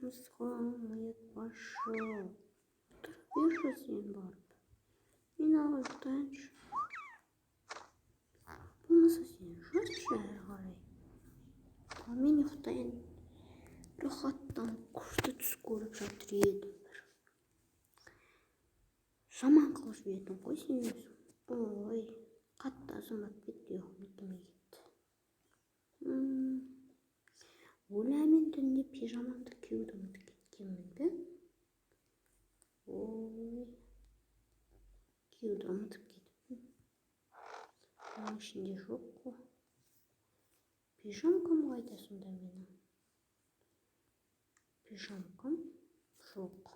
мысқыл айтпашы. Отыра берші сен барып. Мен ала ұйықтайыншы. Болмаса сен жатшы әрі қарай. Ал мен ұйықтайын. Рахаттанып күшті түс көріп жатыр едім бір. Жаман қылып жібердім ғой сен өзің. Ой, қатты азамат кетті, ұйқым келмей кетті. Оля, мен түнде пижамамды киюді ұмытып кеткенмін бе? Ой, киюді ұмытып кетіппін. Оның ішінде жоқ қой. Пижамкам қайда сонда менің? Пижамкам жоқ.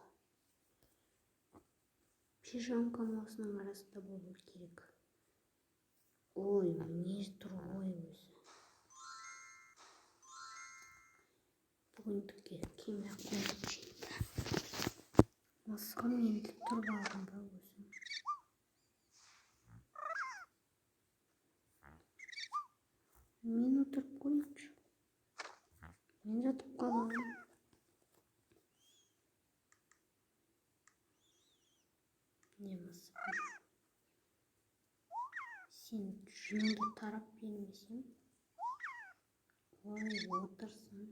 Пижамкам осының арасында болу керек. Ой, не тұр ғой өзі. Бүгіндікке киме қойып жейді. Мысқыл енді тұрып алдым ба өзім? Мен отырып қойыншы. Мен жатып қаламын. Не мысқыл? Сен жүніңді тарап бермесең? Ой, отырсын.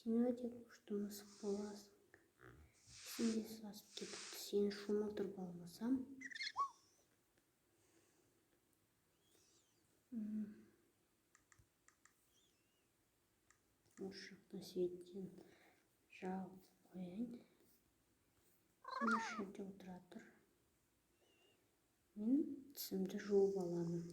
Сен өте күшті мысық боласың. Сенде сасып кетіпті. Сені шомылдырып алмасам. Осы жақтан светтен жағып қояйын. Сен осы жерде отыра тұр. Мен тісімді жуып аламын.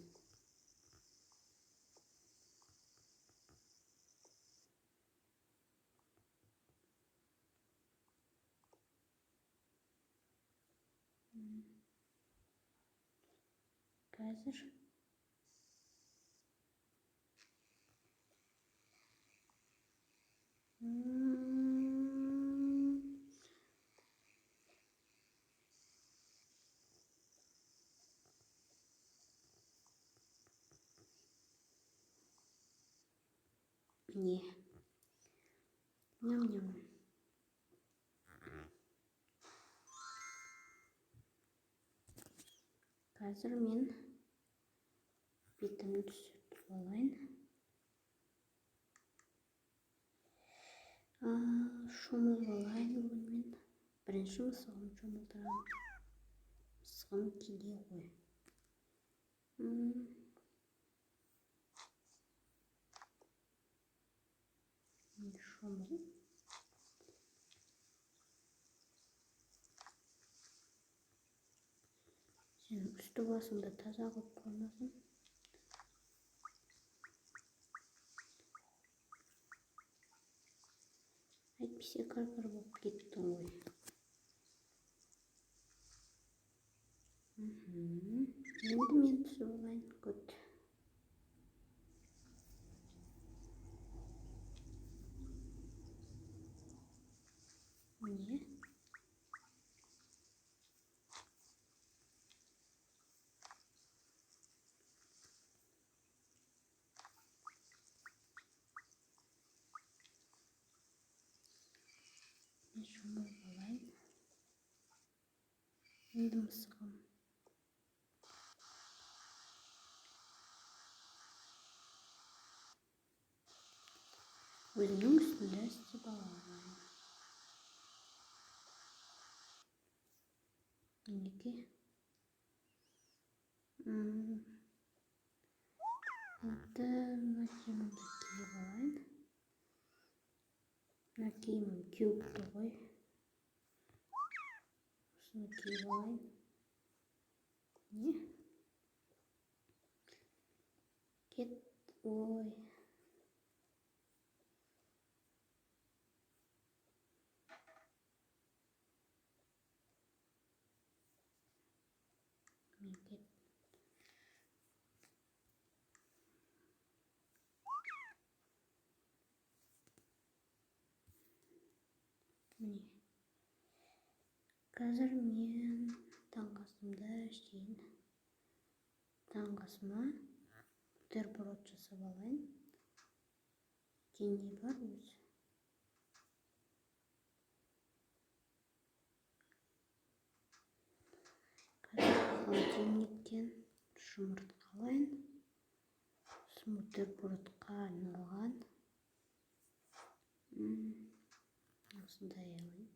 Қазір не? Ням-ням. Қазір мен бетімді сүртіп алайын. Шомылып алайын бүгін мен. Бірінші мысығым шомылдырамын. Мысығым келе ғой. Мен шомыл. Сен үсті басыңды таза қылып қоймасын. Әйтпесе кір-кір болып кеттің ғой. Енді мен түсіп алайын. Көт. Не? Мен шомылып алайын. Енді мысығым. Өзімнің үстінде істеп алайын. Неге? Енді мына киімімді киіп алайын. Мына киімім кеуіпті ғой. Осыны киіп алайын. Не? Кет. Ой. Мен кет. Міне. Қазір мен таңғы асымды ішейін. Таңғы асыма бутерброд жасап алайын. Дене бар өзі. Холодильниктен жұмыртқа алайын. Бутербродқа айналған. Осындай алайын.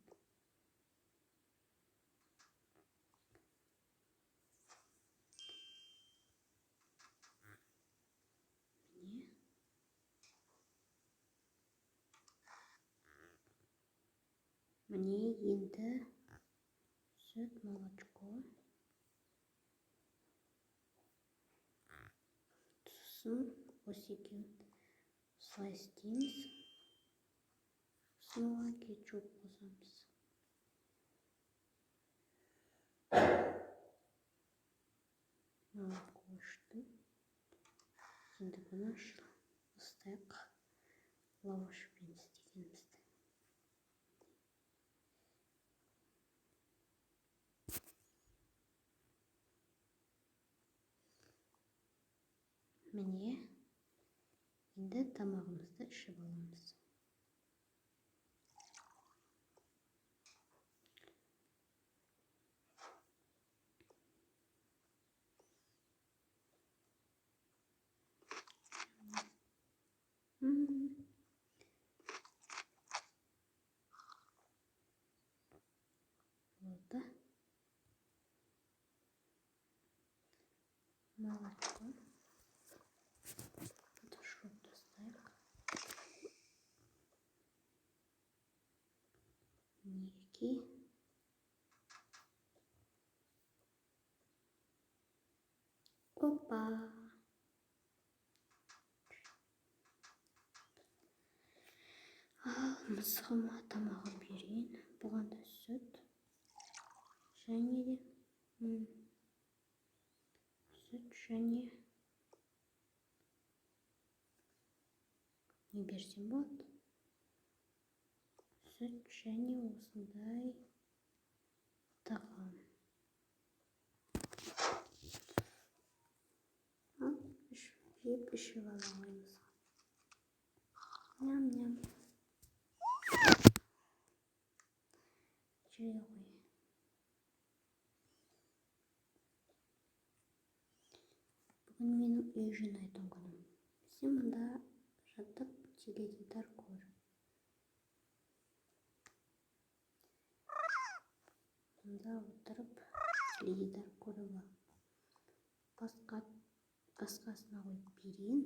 Міне енді сүт, молочко. Сосын осы екеуін осылай істейміз. Сосын кетчуп қосамыз. Молоко ішті. Енді бұны ыстайық лавашпен істегенімізді. Міне, енді тамағымызды ішіп аламыз. Болды. Молочко. Шуруп тастайық. Мінекей. Опа! Мысығыма тамағы берейін. Бұған да сүт. Және де сүт және не берсем болады? Сүт және осындай тағам. Жеп ішіп аламыз. Ням-ням. Жүре ғой. Бүгін менің үй жинайтын күнім. Сен мұнда жатып теледидар көр. Мұнда отырып теледидар көріп ал. Басқасына қойып берейін.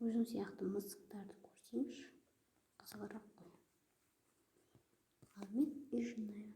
Өзің сияқты мысықтарды көрсеңші, қызығырақ қой. Ал мен үй жинаймын.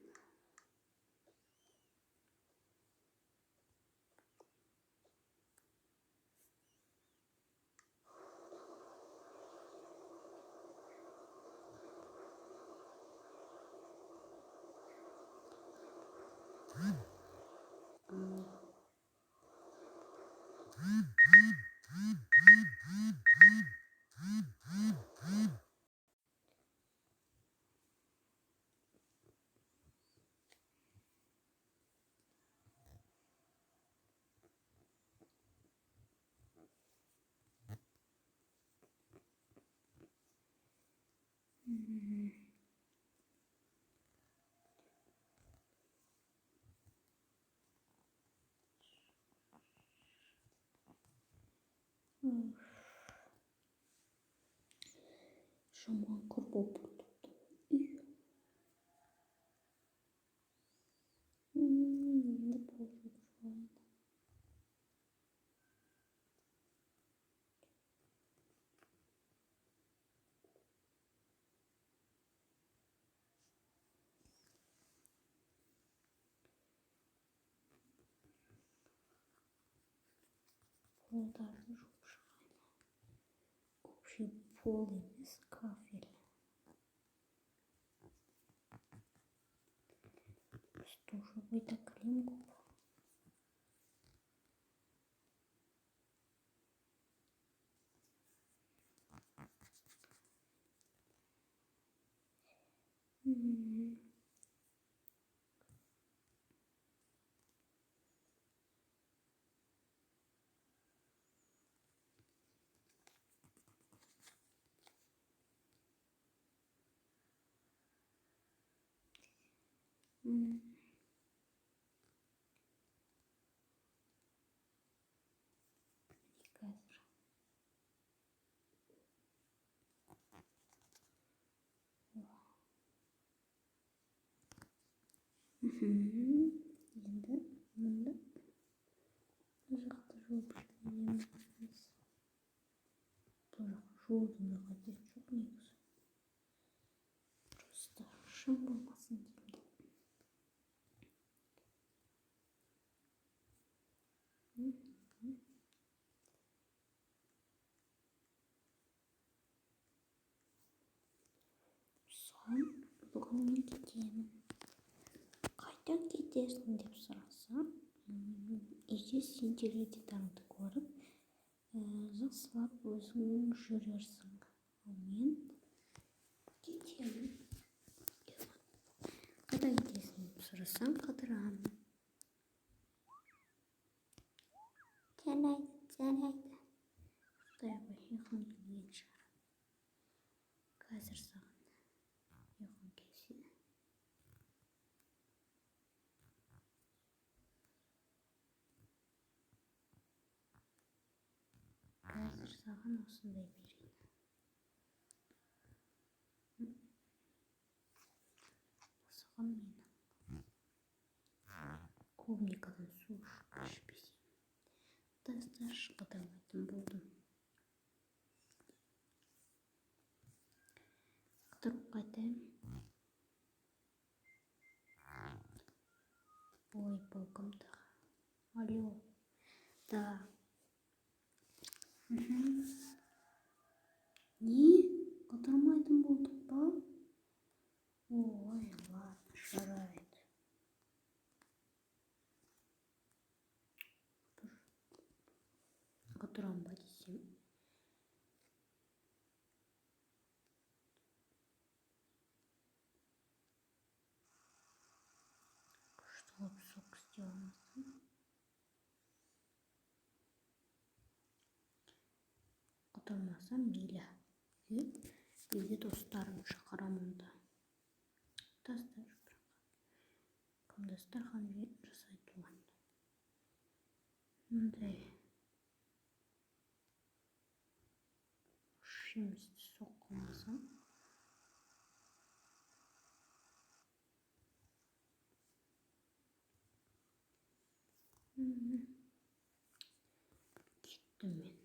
Жаман құрбол болды. Енді болып жүрмейді. Полдарды жуып шығайын. Вообще пол емес, кафель. Тоже выйдет клинку. Hmm. Қазір. Енді мұнда бұл жақта жуып жібереміз. Бұл жақта жуудың да қажеті жоқ негізі. Просто шым болмасын деймін. Son бүгін мен кетемін. Қайдан кетесің деп сұраса, үйде сен теледидарыңды көріп, жақсылап өзің жүрерсің. Ал мен кетемін. Қайда кетесің деп сұрасаң, қыдырамын. Жарайды. Құдай ғой, ұйқым келген шығар. Қазір саған ұйқым келсе. Қазір саған осындай берейін. Осыған менің клубникадан су ішпесем. Тасташ қыдырмайтын болдым. Қыдырып қайтайын. Ой, полкомда. Алло. Да. Не? Қыдырмайтын болдық па? Ой, ладно, жарайды. Қыдырам ба десем. Күшті соқ істей алмасам. Қыдырмасам мейлі. Үйге достарым шақырамын да. Тастар бірақ. Кім дастархан жасайды оған. Мындай шемісті соққылмасам. Кеттім мен.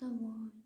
Давай.